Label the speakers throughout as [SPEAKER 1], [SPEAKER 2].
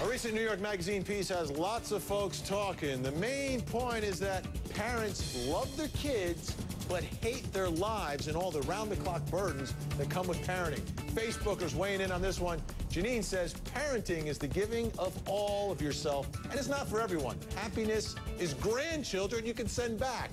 [SPEAKER 1] A recent New York Magazine piece has lots of folks talking. The main point is that parents love their kids but hate their lives and all the round-the-clock burdens that come with parenting. Facebookers weighing in on this one. Janine says parenting is the giving of all of yourself, and it's not for everyone. Happiness is grandchildren you can send back.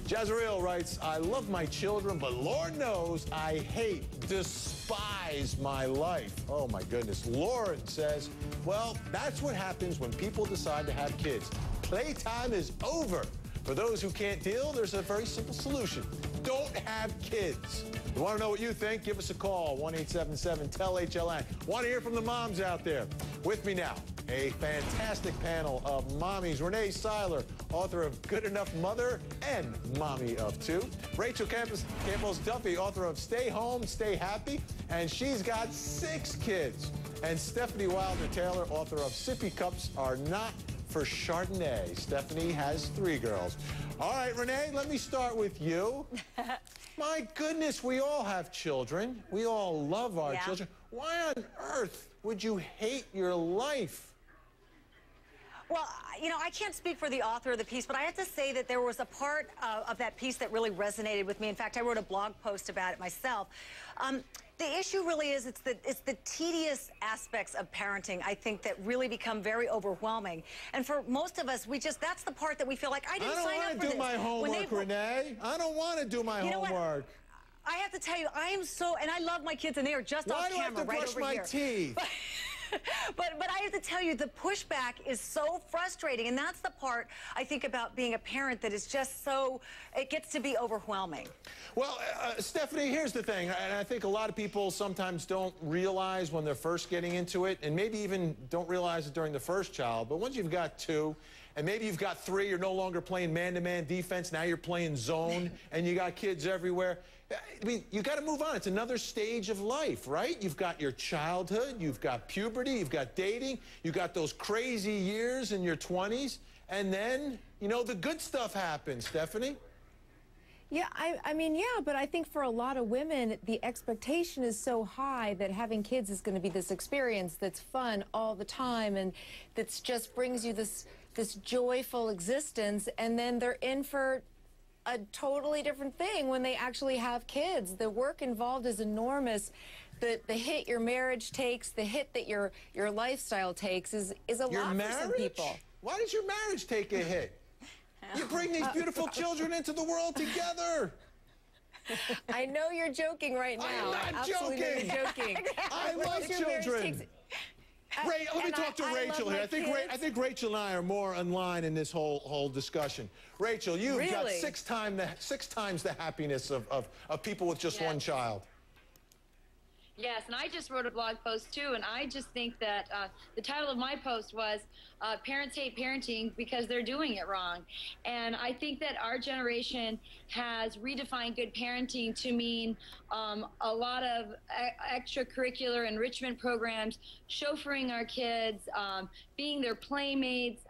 [SPEAKER 1] Jazrael writes, I love my children, but Lord knows I hate, despise my life. Oh, my goodness. Lauren says, well, that's what happens when people decide to have kids. Playtime is over. For those who can't deal, there's a very simple solution. Don't have kids. You want to know what you think? Give us a call, 1-877-TEL-HLN. Want to hear from the moms out there? With me now, a fantastic panel of mommies. Rene Seiler, author of Good Enough Mother and Mommy of Two. Rachel Campos-Duffy, author of Stay Home, Stay Happy, and she's got 6 kids. And Stephanie Wilder-Taylor, author of Sippy Cups Are Not for Chardonnay. Stephanie has 3 girls. All right, Rene, let me start with you. My goodness, we all have children. We all love our children. Why on earth would you hate your life?
[SPEAKER 2] Well, you know, I can't speak for the author of the piece, but I have to say that there was a part of that piece that really resonated with me. In fact, I wrote a blog post about it myself. The issue really is it's the tedious aspects of parenting, I think, that really become very overwhelming. And for most of us, that's the part that we feel like, I didn't sign up for this.
[SPEAKER 1] I don't want to do my homework, Rene. I don't want to do my homework.
[SPEAKER 2] I have to tell you, I am so, and I love my kids, and they are just off camera right over here. Why do I have to brush my teeth? But I have to tell you, the pushback is so frustrating, and that's the part, I think, about being a parent that is just so, it gets to be overwhelming.
[SPEAKER 1] Well, Stephanie, here's the thing, and I think a lot of people sometimes don't realize when they're first getting into it, and maybe even don't realize it during the first child, but once you've got 2, and maybe you've got 3, you're no longer playing man-to-man defense, now you're playing zone, and you got kids everywhere. I mean, you got to move on. It's another stage of life, right? You've got your childhood, you've got puberty, you've got dating, you've got those crazy years in your 20s, and then, you know, the good stuff happens, Stephanie.
[SPEAKER 3] Yeah, I mean, yeah, but I think for a lot of women, the expectation is so high that having kids is going to be this experience that's fun all the time and that just brings you this joyful existence, and then they're in for a totally different thing when they actually have kids. The work involved is enormous. The hit your marriage takes, the hit that your lifestyle takes is a lot for some people.
[SPEAKER 1] Why does your marriage take a hit? You bring these beautiful children into the world together.
[SPEAKER 3] I know you're joking right now.
[SPEAKER 1] I'm not joking.
[SPEAKER 3] You're joking.
[SPEAKER 1] I love children. Let me talk to Rachel here. I think Rachel and I are more in line in this whole discussion. Rachel, you've got 6 times the happiness of people with just 1 child.
[SPEAKER 4] Yes, and I just wrote a blog post too, and I just think that the title of my post was Parents Hate Parenting Because They're Doing It Wrong. And I think that our generation has redefined good parenting to mean a lot of extracurricular enrichment programs, chauffeuring our kids, being their playmates.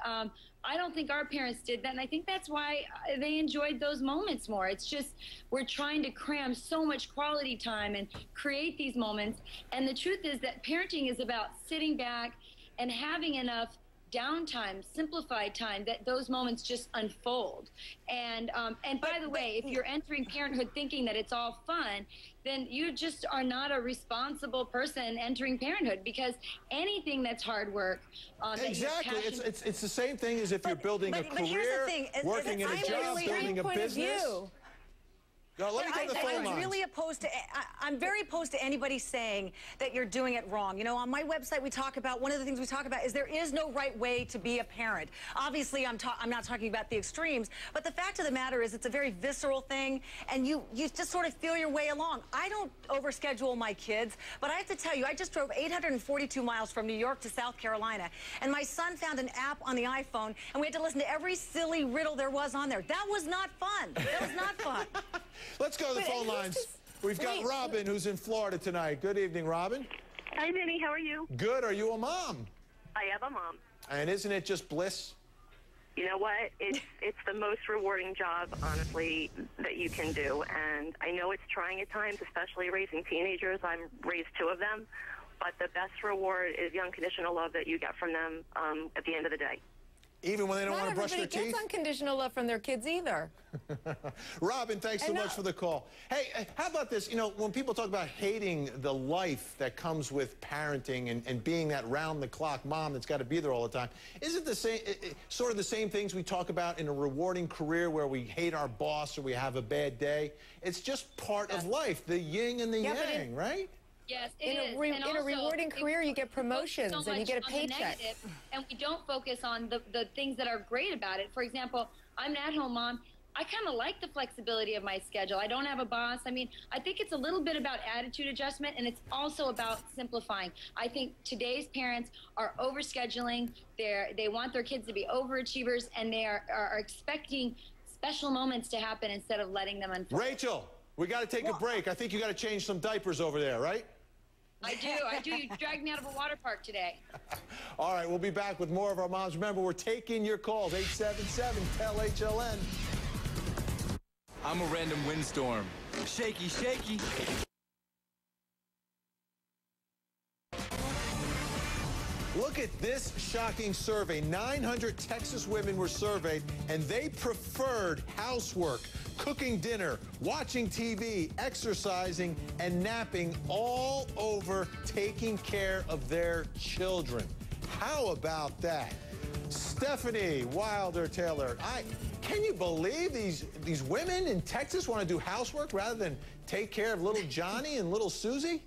[SPEAKER 4] I don't think our parents did that, and I think that's why they enjoyed those moments more. It's just we're trying to cram so much quality time and create these moments, and the truth is that parenting is about sitting back and having enough downtime, simplified time, that those moments just unfold. And by the way, if you're entering parenthood thinking that it's all fun, then you just are not a responsible person entering parenthood, because anything that's hard work,
[SPEAKER 1] exactly, it's the same thing as if you're building a career, working in a job, building a business. No, let me go to the phone lines.
[SPEAKER 2] I'm very opposed to anybody saying that you're doing it wrong. You know, on my website, we talk about, one of the things we talk about is there is no right way to be a parent. Obviously, I'm not talking about the extremes, but the fact of the matter is it's a very visceral thing, and you just sort of feel your way along. I don't overschedule my kids, but I have to tell you, I just drove 842 miles from New York to South Carolina, and my son found an app on the iPhone, and we had to listen to every silly riddle there was on there. That was not fun. That was not fun.
[SPEAKER 1] Let's go to the phone lines. We've got Robin, who's in Florida tonight. Good evening, Robin.
[SPEAKER 5] Hi, Vinny. How are you?
[SPEAKER 1] Good. Are you a mom?
[SPEAKER 5] I am a mom.
[SPEAKER 1] And isn't it just bliss?
[SPEAKER 5] You know what? It's the most rewarding job, honestly, that you can do. And I know it's trying at times, especially raising teenagers. I've raised 2 of them. but the best reward is the unconditional love that you get from them at the end of the day.
[SPEAKER 1] Even when they don't
[SPEAKER 3] Not
[SPEAKER 1] want to brush their
[SPEAKER 3] everybody
[SPEAKER 1] teeth?
[SPEAKER 3] gets unconditional love from their kids either.
[SPEAKER 1] Robin, thanks so much for the call. Hey, how about this? You know, when people talk about hating the life that comes with parenting and being that round-the-clock mom that's got to be there all the time, isn't the same, sort of the same things we talk about in a rewarding career where we hate our boss or we have a bad day? It's just part of life, the yin and the yang, right?
[SPEAKER 4] Yes,
[SPEAKER 3] In a rewarding career, you get promotions and you get a paycheck.
[SPEAKER 4] And we don't focus on the things that are great about it. For example, I'm an at-home mom. I kind of like the flexibility of my schedule. I don't have a boss. I mean, I think it's a little bit about attitude adjustment, and it's also about simplifying. I think today's parents are overscheduling. They want their kids to be overachievers, and they are expecting special moments to happen instead of letting them unfold.
[SPEAKER 1] Rachel, we got to take a break. I think you got to change some diapers over there, right?
[SPEAKER 4] I do. You dragged me out of a water park today.
[SPEAKER 1] All right, we'll be back with more of our moms. Remember, we're taking your calls, 877-TEL-HLN.
[SPEAKER 6] I'm a random windstorm. Shaky, shaky.
[SPEAKER 1] Look at this shocking survey. 900 Texas women were surveyed, and they preferred housework, cooking dinner, watching TV, exercising, and napping all over taking care of their children. How about that? Stephanie Wilder-Taylor, can you believe these women in Texas want to do housework rather than take care of little Johnny and little Susie?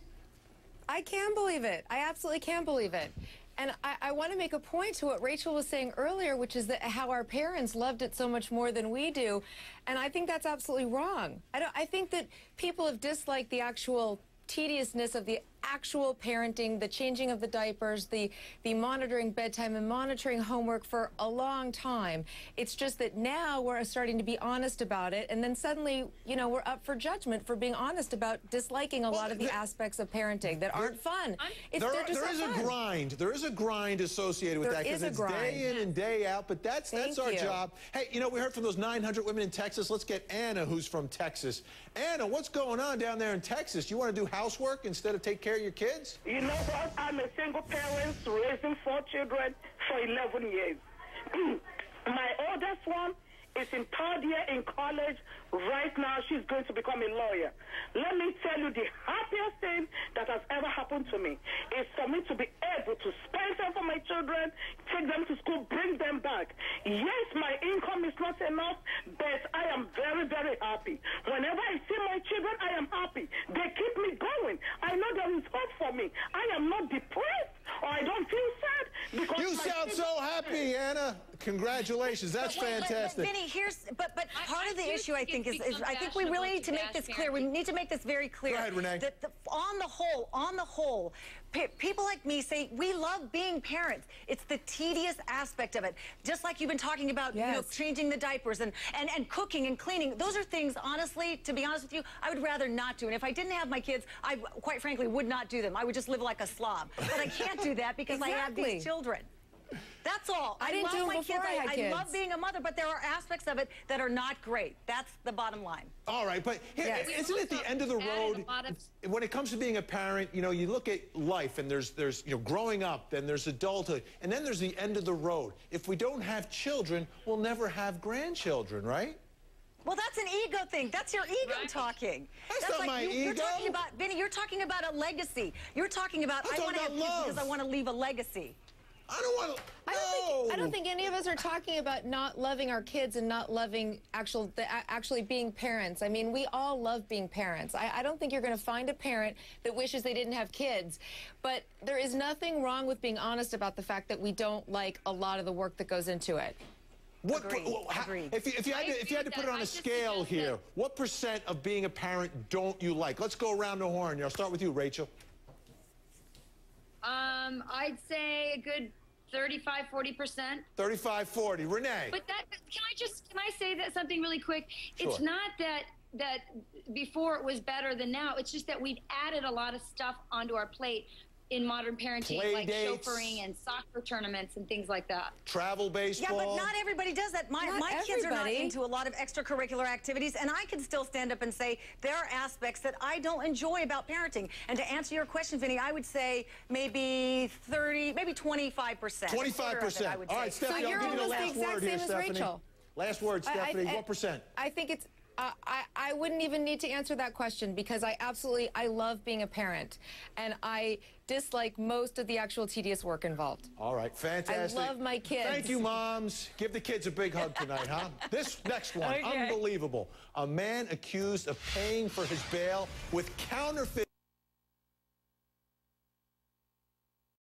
[SPEAKER 3] I can believe it. I absolutely can believe it. And I want to make a point to what Rachel was saying earlier, which is that how our parents loved it so much more than we do. And I think that's absolutely wrong. I think that people have disliked the actual tediousness of the actual parenting, the changing of the diapers, the monitoring bedtime and monitoring homework for a long time. It's just that now we're starting to be honest about it, and then suddenly, you know, we're up for judgment for being honest about disliking a lot of the aspects of parenting that aren't fun.
[SPEAKER 1] There is a grind. There is a grind associated with that because it's day in and day out, but that's our job. Hey, you know, we heard from those 900 women in Texas. Let's get Anna, who's from Texas. Anna, what's going on down there in Texas? You want to do housework instead of take care of your kids?
[SPEAKER 7] You know what? I'm a single parent raising 4 children for 11 years. My oldest one is in 3rd year in college. Right now, she's going to become a lawyer. Let me tell you, the happiest thing that has ever happened to me is for me to be able to spend time for my children, take them to school, bring them back. Yes, my income is not enough, but I am very, very happy. Whenever I see my children, I am happy. They keep me going. I know there is hope for me. I am not depressed or I don't feel sad because
[SPEAKER 1] you sound so happy, Anna. Congratulations. That's fantastic.
[SPEAKER 2] Vinny, but part of the issue, I think, is I think we really need to make this clear. We need to make this very clear.
[SPEAKER 1] Go ahead, Rene.
[SPEAKER 2] That on the whole, people like me say we love being parents. It's the tedious aspect of it. Just like you've been talking about, you know, changing the diapers and cooking and cleaning. Those are things, honestly, to be honest with you, I would rather not do. And if I didn't have my kids, I quite frankly would not do them. I would just live like a slob. But I can't do that because I have these children. That's all.
[SPEAKER 3] I didn't do it before I had kids.
[SPEAKER 2] I love being a mother, but there are aspects of it that are not great. That's the bottom line.
[SPEAKER 1] All right, but here, isn't it the end of the road? When it comes to being a parent, you know, you look at life and there's you know, growing up, then there's adulthood, and then there's the end of the road. If we don't have children, we'll never have grandchildren, right?
[SPEAKER 2] Well, that's an ego thing. That's your ego talking.
[SPEAKER 1] That's not
[SPEAKER 2] like
[SPEAKER 1] my ego.
[SPEAKER 2] You're talking about, Vinny, you're talking about a legacy. You're talking about, I want to have kids because I want to leave a legacy.
[SPEAKER 1] I don't want to.
[SPEAKER 3] I don't think any of us are talking about not loving our kids and not loving actually being parents. I mean, we all love being parents. I don't think you're going to find a parent that wishes they didn't have kids. But there is nothing wrong with being honest about the fact that we don't like a lot of the work that goes into it.
[SPEAKER 2] Agreed.
[SPEAKER 1] If you had to put it on a scale here, what % of being a parent don't you like? Let's go around the horn. I'll start with you, Rachel.
[SPEAKER 4] I'd say a good 35–40%.
[SPEAKER 1] 35–40. Renee.
[SPEAKER 4] But can I say that something really quick?
[SPEAKER 1] Sure.
[SPEAKER 4] It's not that before it was better than now. It's just that we've added a lot of stuff onto our plate. in modern parenting,
[SPEAKER 1] Play
[SPEAKER 4] like
[SPEAKER 1] dates.
[SPEAKER 4] chauffeuring and soccer tournaments and things like that.
[SPEAKER 1] Travel baseball.
[SPEAKER 2] Yeah, but not everybody does that. My kids are not into a lot of extracurricular activities, and I can still stand up and say there are aspects that I don't enjoy about parenting. And to answer your question, Vinny, I would say maybe 30, maybe 25%.
[SPEAKER 1] 25%. All right, Stephanie,
[SPEAKER 3] So you're
[SPEAKER 1] I'll give you the
[SPEAKER 3] almost the
[SPEAKER 1] last
[SPEAKER 3] exact
[SPEAKER 1] word here,
[SPEAKER 3] same as
[SPEAKER 1] Stephanie.
[SPEAKER 3] Rachel.
[SPEAKER 1] Last word, Stephanie. What percent?
[SPEAKER 3] I think it's. I wouldn't even need to answer that question because I love being a parent, and I dislike most of the actual tedious work involved.
[SPEAKER 1] All right, fantastic.
[SPEAKER 3] I love my kids.
[SPEAKER 1] Thank you, moms. Give the kids a big hug tonight, huh? This next one, unbelievable. A man accused of paying for his bail with counterfeit